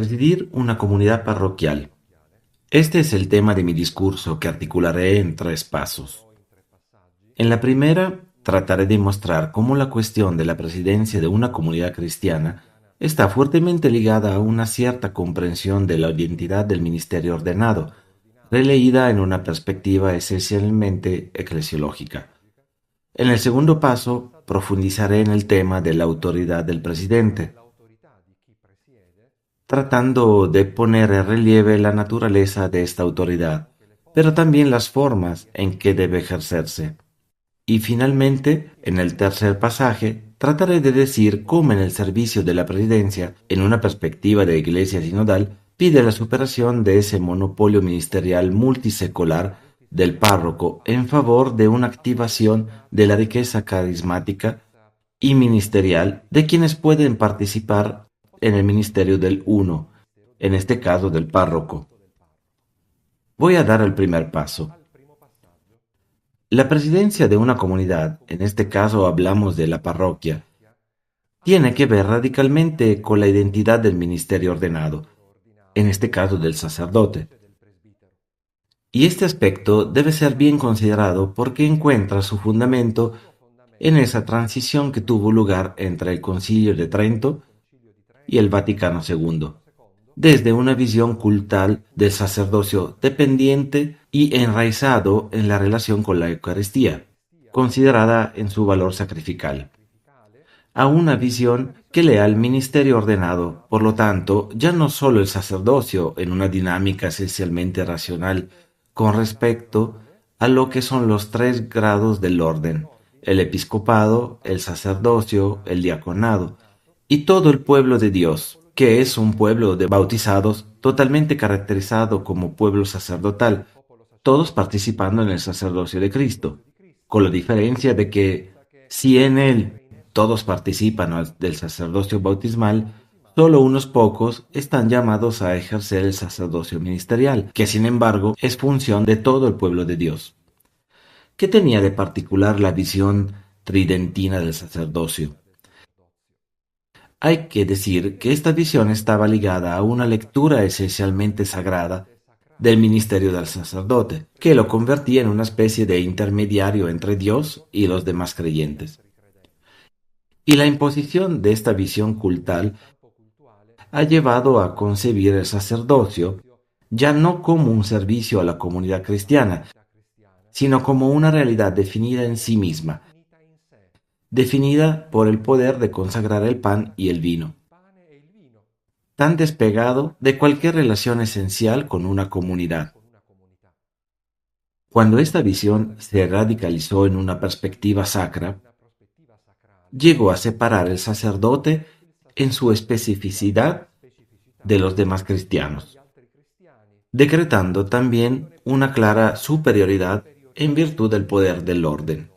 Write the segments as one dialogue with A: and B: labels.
A: Presidir una comunidad parroquial. Este es el tema de mi discurso que articularé en 3 pasos. En la primera, trataré de mostrar cómo la cuestión de la presidencia de una comunidad cristiana está fuertemente ligada a una cierta comprensión de la identidad del ministerio ordenado, releída en una perspectiva esencialmente eclesiológica. En el segundo paso, profundizaré en el tema de la autoridad del presidente, tratando de poner en relieve la naturaleza de esta autoridad, pero también las formas en que debe ejercerse. Y finalmente, en el tercer pasaje, trataré de decir cómo en el servicio de la presidencia, en una perspectiva de iglesia sinodal, pide la superación de ese monopolio ministerial multisecular del párroco en favor de una activación de la riqueza carismática y ministerial de quienes pueden participar en el ministerio del uno, en este caso del párroco. Voy a dar el primer paso. La presidencia de una comunidad, en este caso hablamos de la parroquia, tiene que ver radicalmente con la identidad del ministerio ordenado, en este caso del sacerdote. Y este aspecto debe ser bien considerado porque encuentra su fundamento en esa transición que tuvo lugar entre el Concilio de Trento y el Vaticano II, desde una visión cultural del sacerdocio dependiente y enraizado en la relación con la Eucaristía, considerada en su valor sacrificial, a una visión que lea al ministerio ordenado, por lo tanto, ya no solo el sacerdocio en una dinámica esencialmente racional con respecto a lo que son los 3 grados del orden, el episcopado, el sacerdocio, el diaconado, y todo el pueblo de Dios, que es un pueblo de bautizados totalmente caracterizado como pueblo sacerdotal, todos participando en el sacerdocio de Cristo, con la diferencia de que si en él todos participan del sacerdocio bautismal, solo unos pocos están llamados a ejercer el sacerdocio ministerial, que sin embargo es función de todo el pueblo de Dios. ¿Qué tenía de particular la visión tridentina del sacerdocio? Hay que decir que esta visión estaba ligada a una lectura esencialmente sagrada del ministerio del sacerdote, que lo convertía en una especie de intermediario entre Dios y los demás creyentes. Y la imposición de esta visión cultural ha llevado a concebir el sacerdocio ya no como un servicio a la comunidad cristiana, sino como una realidad definida en sí misma, definida por el poder de consagrar el pan y el vino, tan despegado de cualquier relación esencial con una comunidad. Cuando esta visión se radicalizó en una perspectiva sacra, llegó a separar el sacerdote en su especificidad de los demás cristianos, decretando también una clara superioridad en virtud del poder del orden.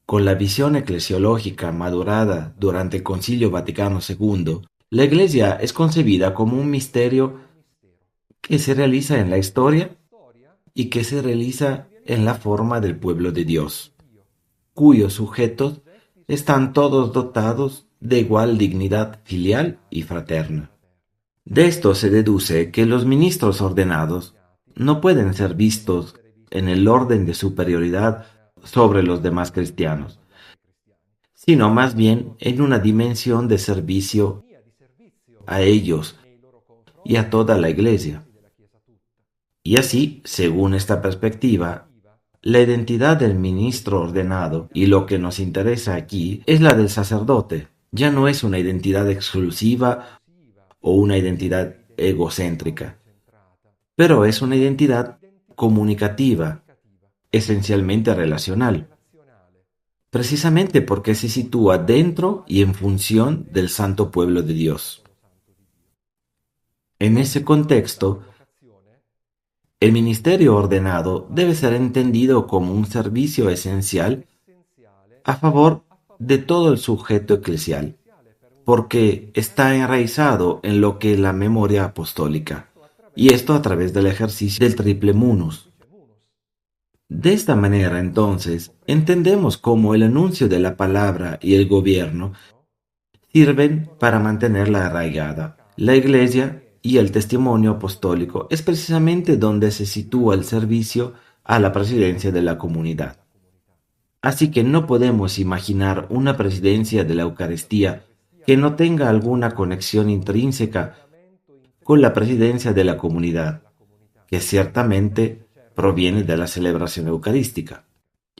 A: Con la visión eclesiológica madurada durante el Concilio Vaticano II, la Iglesia es concebida como un misterio que se realiza en la historia y que se realiza en la forma del pueblo de Dios, cuyos sujetos están todos dotados de igual dignidad filial y fraterna. De esto se deduce que los ministros ordenados no pueden ser vistos en el orden de superioridad sobre los demás cristianos, sino más bien en una dimensión de servicio a ellos y a toda la Iglesia. Y así, según esta perspectiva, la identidad del ministro ordenado, y lo que nos interesa aquí, es la del sacerdote. Ya no es una identidad exclusiva o una identidad egocéntrica, pero es una identidad comunicativa, esencialmente relacional, precisamente porque se sitúa dentro y en función del santo pueblo de Dios. En ese contexto, el ministerio ordenado debe ser entendido como un servicio esencial a favor de todo el sujeto eclesial, porque está enraizado en lo que es la memoria apostólica, y esto a través del ejercicio del triple munus. De esta manera, entonces, entendemos cómo el anuncio de la palabra y el gobierno sirven para mantenerla arraigada, la Iglesia y el testimonio apostólico. Es precisamente donde se sitúa el servicio a la presidencia de la comunidad. Así que no podemos imaginar una presidencia de la Eucaristía que no tenga alguna conexión intrínseca con la presidencia de la comunidad, que ciertamente proviene de la celebración eucarística.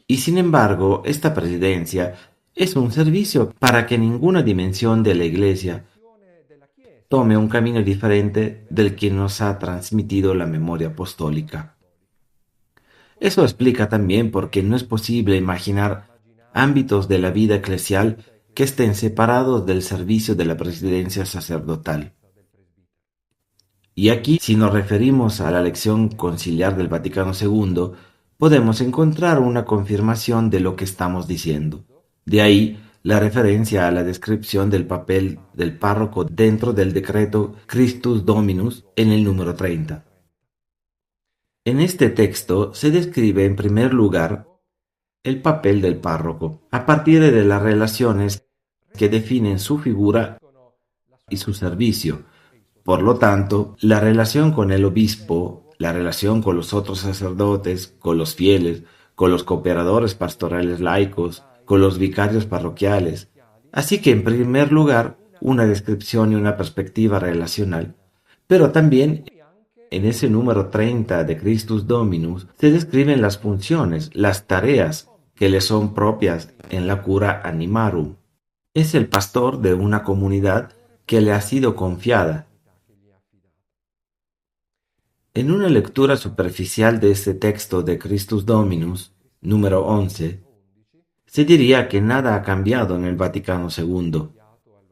A: Y sin embargo, esta presidencia es un servicio para que ninguna dimensión de la Iglesia tome un camino diferente del que nos ha transmitido la memoria apostólica. Eso explica también por qué no es posible imaginar ámbitos de la vida eclesial que estén separados del servicio de la presidencia sacerdotal. Y aquí, si nos referimos a la lección conciliar del Vaticano II, podemos encontrar una confirmación de lo que estamos diciendo. De ahí la referencia a la descripción del papel del párroco dentro del decreto Christus Dominus en el número 30. En este texto se describe en primer lugar el papel del párroco, a partir de las relaciones que definen su figura y su servicio. Por lo tanto, la relación con el obispo, la relación con los otros sacerdotes, con los fieles, con los cooperadores pastorales laicos, con los vicarios parroquiales. Así que, en primer lugar, una descripción y una perspectiva relacional, pero también en ese número 30 de Christus Dominus se describen las funciones, las tareas que le son propias en la cura animarum. Es el pastor de una comunidad que le ha sido confiada. En una lectura superficial de este texto de Christus Dominus, número 11, se diría que nada ha cambiado en el Vaticano II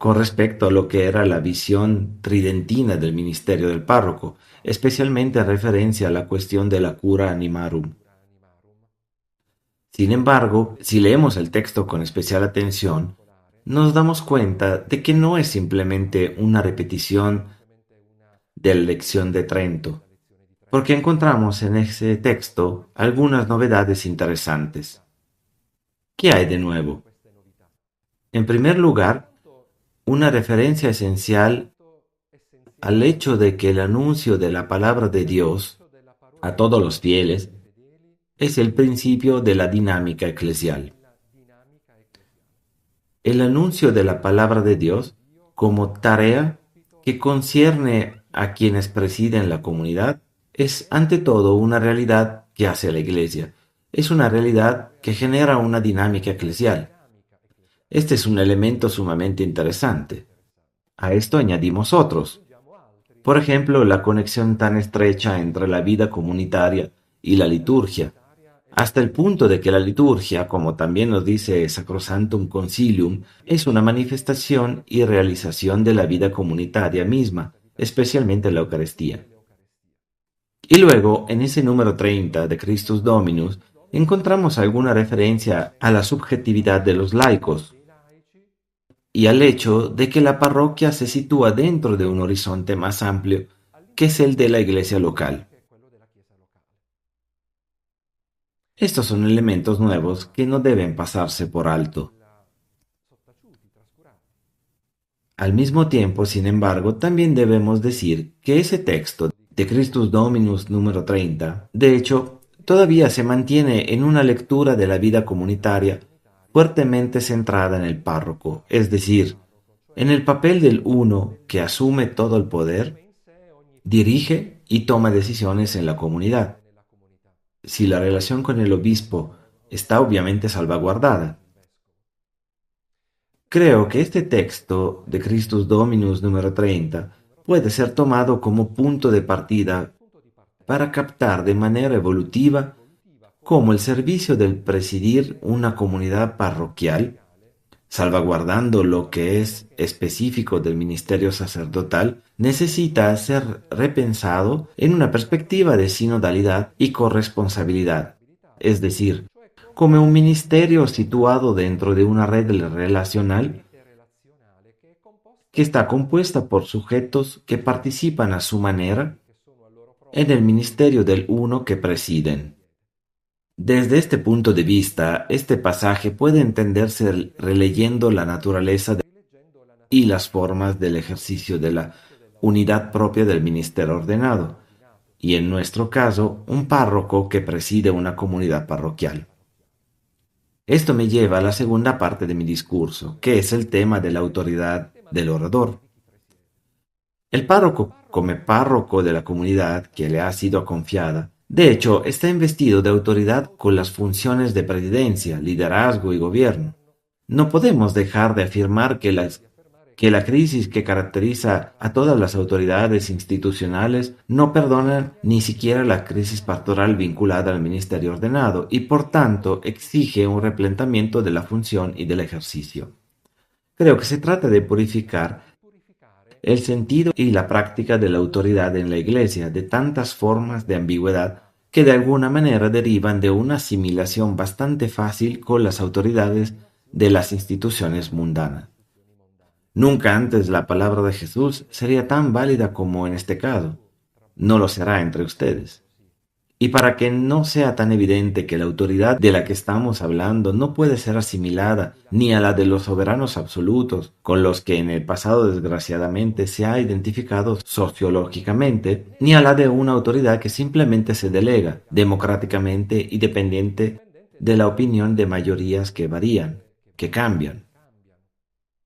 A: con respecto a lo que era la visión tridentina del ministerio del párroco, especialmente en referencia a la cuestión de la cura animarum. Sin embargo, si leemos el texto con especial atención, nos damos cuenta de que no es simplemente una repetición de la lección de Trento, porque encontramos en ese texto algunas novedades interesantes. ¿Qué hay de nuevo? En primer lugar, una referencia esencial al hecho de que el anuncio de la palabra de Dios a todos los fieles es el principio de la dinámica eclesial. El anuncio de la palabra de Dios como tarea que concierne a quienes presiden la comunidad es ante todo una realidad que hace la Iglesia. Es una realidad que genera una dinámica eclesial. Este es un elemento sumamente interesante. A esto añadimos otros. Por ejemplo, la conexión tan estrecha entre la vida comunitaria y la liturgia, hasta el punto de que la liturgia, como también nos dice Sacrosanctum Concilium, es una manifestación y realización de la vida comunitaria misma, especialmente la Eucaristía. Y luego, en ese número 30 de Christus Dominus, encontramos alguna referencia a la subjetividad de los laicos y al hecho de que la parroquia se sitúa dentro de un horizonte más amplio, que es el de la iglesia local. Estos son elementos nuevos que no deben pasarse por alto. Al mismo tiempo, sin embargo, también debemos decir que ese texto de Christus Dominus número 30, de hecho, todavía se mantiene en una lectura de la vida comunitaria fuertemente centrada en el párroco, es decir, en el papel del uno que asume todo el poder, dirige y toma decisiones en la comunidad. Si la relación con el obispo está obviamente salvaguardada. Creo que este texto de Christus Dominus número 30 puede ser tomado como punto de partida para captar de manera evolutiva cómo el servicio del presidir una comunidad parroquial, salvaguardando lo que es específico del ministerio sacerdotal, necesita ser repensado en una perspectiva de sinodalidad y corresponsabilidad, es decir, como un ministerio situado dentro de una red relacional que está compuesta por sujetos que participan a su manera en el ministerio del uno que presiden. Desde este punto de vista, este pasaje puede entenderse releyendo la naturaleza y las formas del ejercicio de la unidad propia del ministerio ordenado, y en nuestro caso, un párroco que preside una comunidad parroquial. Esto me lleva a la segunda parte de mi discurso, que es el tema de la autoridad del orador. El párroco, como párroco de la comunidad que le ha sido confiada, de hecho, está investido de autoridad con las funciones de presidencia, liderazgo y gobierno. No podemos dejar de afirmar que la crisis que caracteriza a todas las autoridades institucionales no perdona ni siquiera la crisis pastoral vinculada al ministerio ordenado y por tanto exige un replanteamiento de la función y del ejercicio. Creo que se trata de purificar el sentido y la práctica de la autoridad en la Iglesia de tantas formas de ambigüedad que de alguna manera derivan de una asimilación bastante fácil con las autoridades de las instituciones mundanas. Nunca antes la palabra de Jesús sería tan válida como en este caso. No lo será entre ustedes. Y para que no sea tan evidente que la autoridad de la que estamos hablando no puede ser asimilada ni a la de los soberanos absolutos, con los que en el pasado desgraciadamente se ha identificado sociológicamente, ni a la de una autoridad que simplemente se delega democráticamente y dependiente de la opinión de mayorías que varían, que cambian.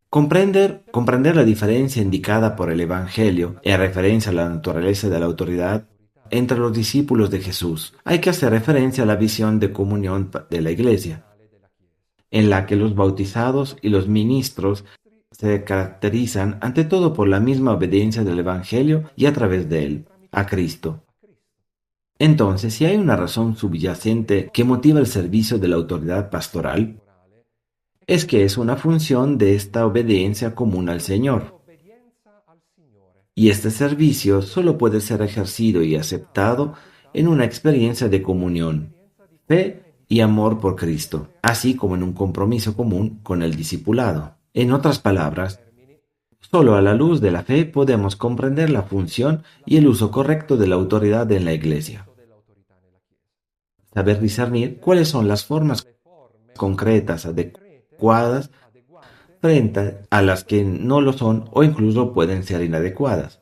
A: Comprender la diferencia indicada por el Evangelio en referencia a la naturaleza de la autoridad entre los discípulos de Jesús, hay que hacer referencia a la visión de comunión de la Iglesia, en la que los bautizados y los ministros se caracterizan ante todo por la misma obediencia del Evangelio y a través de él, a Cristo. Entonces, si hay una razón subyacente que motiva el servicio de la autoridad pastoral, es que es una función de esta obediencia común al Señor. Y este servicio solo puede ser ejercido y aceptado en una experiencia de comunión, fe y amor por Cristo, así como en un compromiso común con el discipulado. En otras palabras, solo a la luz de la fe podemos comprender la función y el uso correcto de la autoridad en la Iglesia. Saber discernir cuáles son las formas concretas, adecuadas, frente a las que no lo son o incluso pueden ser inadecuadas.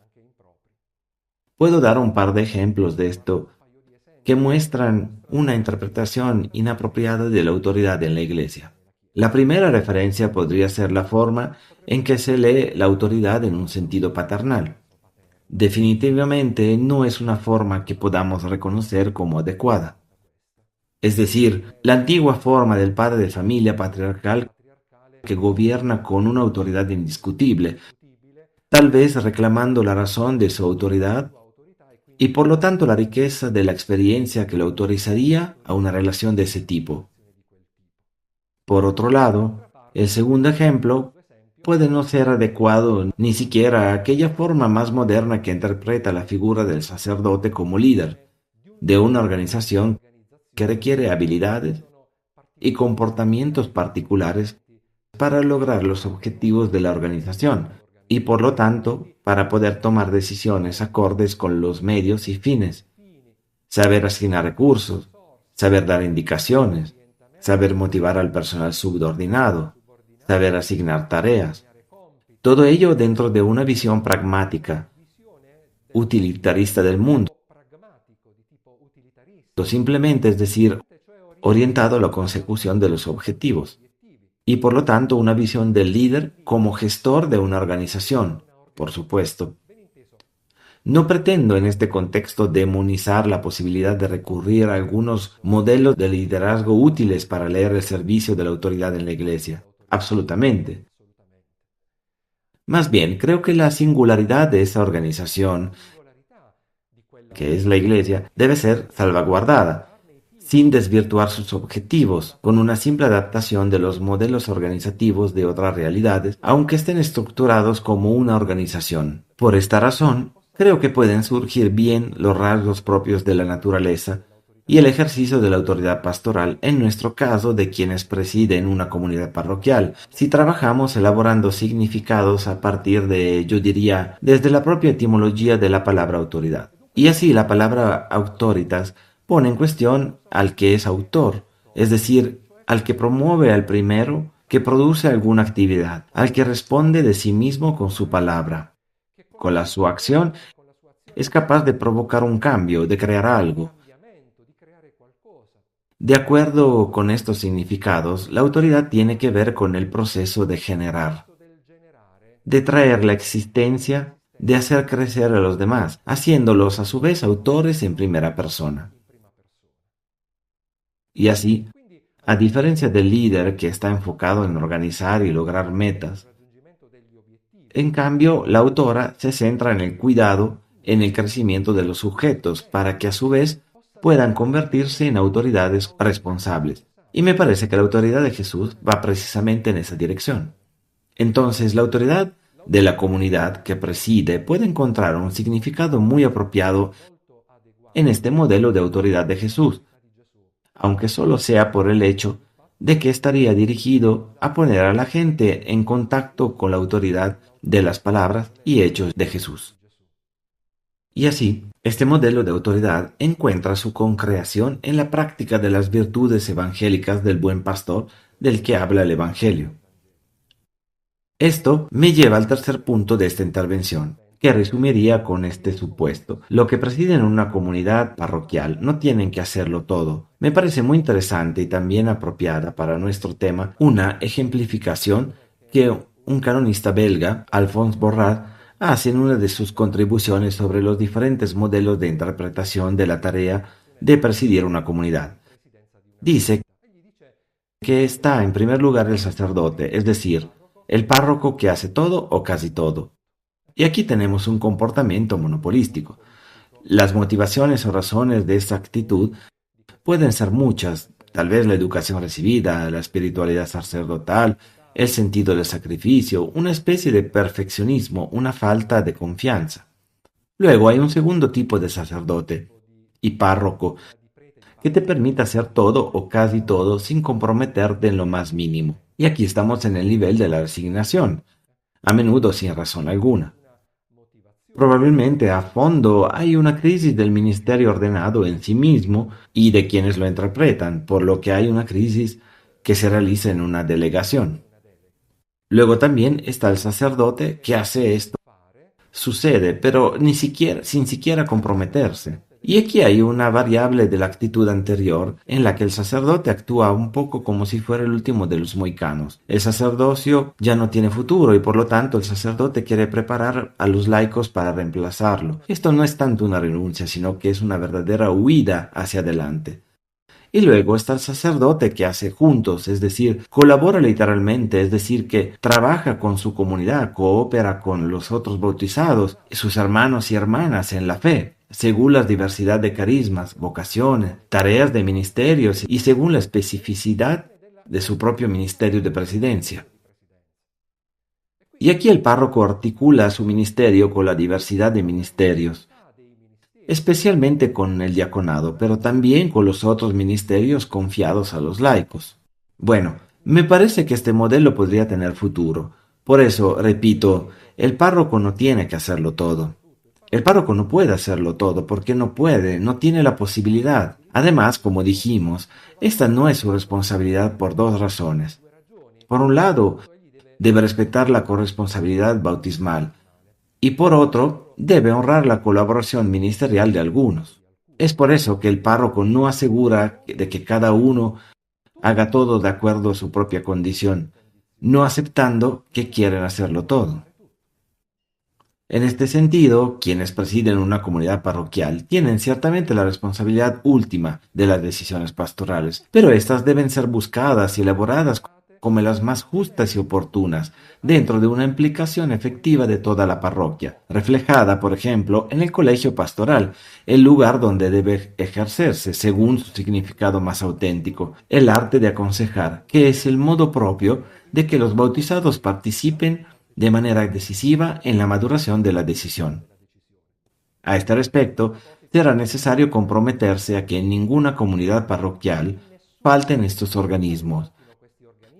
A: Puedo dar un par de ejemplos de esto que muestran una interpretación inapropiada de la autoridad en la Iglesia. La primera referencia podría ser la forma en que se lee la autoridad en un sentido paternal. Definitivamente no es una forma que podamos reconocer como adecuada. Es decir, la antigua forma del padre de familia patriarcal que gobierna con una autoridad indiscutible, tal vez reclamando la razón de su autoridad y por lo tanto la riqueza de la experiencia que lo autorizaría a una relación de ese tipo. Por otro lado, el segundo ejemplo puede no ser adecuado ni siquiera a aquella forma más moderna que interpreta la figura del sacerdote como líder de una organización que requiere habilidades y comportamientos particulares para lograr los objetivos de la organización y por lo tanto para poder tomar decisiones acordes con los medios y fines, saber asignar recursos, saber dar indicaciones, saber motivar al personal subordinado, saber asignar tareas. Todo ello dentro de una visión pragmática, utilitarista del mundo, simplemente es decir, orientado a la consecución de los objetivos. Y por lo tanto una visión del líder como gestor de una organización, por supuesto. No pretendo en este contexto demonizar la posibilidad de recurrir a algunos modelos de liderazgo útiles para leer el servicio de la autoridad en la Iglesia. Absolutamente. Más bien, creo que la singularidad de esa organización, que es la Iglesia, debe ser salvaguardada sin desvirtuar sus objetivos, con una simple adaptación de los modelos organizativos de otras realidades, aunque estén estructurados como una organización. Por esta razón, creo que pueden surgir bien los rasgos propios de la naturaleza y el ejercicio de la autoridad pastoral, en nuestro caso de quienes presiden una comunidad parroquial, si trabajamos elaborando significados a partir de, yo diría, desde la propia etimología de la palabra autoridad. Y así la palabra autoritas pone en cuestión al que es autor, es decir, al que promueve al primero, que produce alguna actividad, al que responde de sí mismo con su palabra. con la su acción es capaz de provocar un cambio, de crear algo. De acuerdo con estos significados, la autoridad tiene que ver con el proceso de generar, de traer la existencia, de hacer crecer a los demás, haciéndolos a su vez autores en primera persona. Y así, a diferencia del líder que está enfocado en organizar y lograr metas, en cambio, la autora se centra en el cuidado, en el crecimiento de los sujetos, para que a su vez puedan convertirse en autoridades responsables. Y me parece que la autoridad de Jesús va precisamente en esa dirección. Entonces, la autoridad de la comunidad que preside puede encontrar un significado muy apropiado en este modelo de autoridad de Jesús, aunque solo sea por el hecho de que estaría dirigido a poner a la gente en contacto con la autoridad de las palabras y hechos de Jesús. Y así, este modelo de autoridad encuentra su concreación en la práctica de las virtudes evangélicas del buen pastor del que habla el Evangelio. Esto me lleva al tercer punto de esta intervención, que resumiría con este supuesto. Lo que preside en una comunidad parroquial no tienen que hacerlo todo. Me parece muy interesante y también apropiada para nuestro tema una ejemplificación que un canonista belga, Alphonse Borrat, hace en una de sus contribuciones sobre los diferentes modelos de interpretación de la tarea de presidir una comunidad. Dice que está en primer lugar el sacerdote, es decir, el párroco que hace todo o casi todo. Y aquí tenemos un comportamiento monopolístico. Las motivaciones o razones de esta actitud pueden ser muchas, tal vez la educación recibida, la espiritualidad sacerdotal, el sentido del sacrificio, una especie de perfeccionismo, una falta de confianza. Luego hay un segundo tipo de sacerdote y párroco que te permite hacer todo o casi todo sin comprometerte en lo más mínimo. Y aquí estamos en el nivel de la resignación, a menudo sin razón alguna. Probablemente a fondo hay una crisis del ministerio ordenado en sí mismo y de quienes lo interpretan, por lo que hay una crisis que se realiza en una delegación. Luego también está el sacerdote que hace esto. Sucede, pero sin siquiera comprometerse. Y aquí hay una variable de la actitud anterior en la que el sacerdote actúa un poco como si fuera el último de los mohicanos. El sacerdocio ya no tiene futuro y por lo tanto el sacerdote quiere preparar a los laicos para reemplazarlo. Esto no es tanto una renuncia, sino que es una verdadera huida hacia adelante. Y luego está el sacerdote que hace juntos, es decir, colabora literalmente, es decir, que trabaja con su comunidad, coopera con los otros bautizados, sus hermanos y hermanas en la fe, según la diversidad de carismas, vocaciones, tareas de ministerios y según la especificidad de su propio ministerio de presidencia. Y aquí el párroco articula su ministerio con la diversidad de ministerios, especialmente con el diaconado, pero también con los otros ministerios confiados a los laicos. Bueno, me parece que este modelo podría tener futuro. Por eso, repito, el párroco no tiene que hacerlo todo. El párroco no puede hacerlo todo porque no puede, no tiene la posibilidad. Además, como dijimos, esta no es su responsabilidad por dos razones. Por un lado, debe respetar la corresponsabilidad bautismal, y por otro, debe honrar la colaboración ministerial de algunos. Es por eso que el párroco no asegura de que cada uno haga todo de acuerdo a su propia condición, no aceptando que quieren hacerlo todo. En este sentido, quienes presiden una comunidad parroquial tienen ciertamente la responsabilidad última de las decisiones pastorales, pero éstas deben ser buscadas y elaboradas como las más justas y oportunas, dentro de una implicación efectiva de toda la parroquia, reflejada, por ejemplo, en el colegio pastoral, el lugar donde debe ejercerse, según su significado más auténtico, el arte de aconsejar, que es el modo propio de que los bautizados participen de manera decisiva en la maduración de la decisión. A este respecto, será necesario comprometerse a que en ninguna comunidad parroquial falten estos organismos,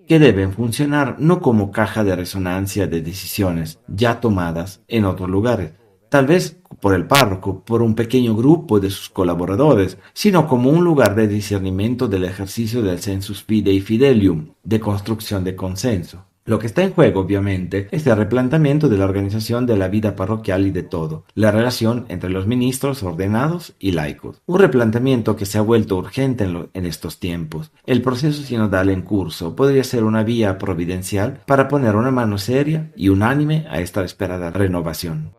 A: que deben funcionar no como caja de resonancia de decisiones ya tomadas en otros lugares, tal vez por el párroco, por un pequeño grupo de sus colaboradores, sino como un lugar de discernimiento del ejercicio del sensus fidei fidelium, de construcción de consenso. Lo que está en juego, obviamente, es el replanteamiento de la organización de la vida parroquial y de todo, la relación entre los ministros ordenados y laicos. Un replanteamiento que se ha vuelto urgente en estos tiempos. El proceso sinodal en curso podría ser una vía providencial para poner una mano seria y unánime a esta esperada renovación.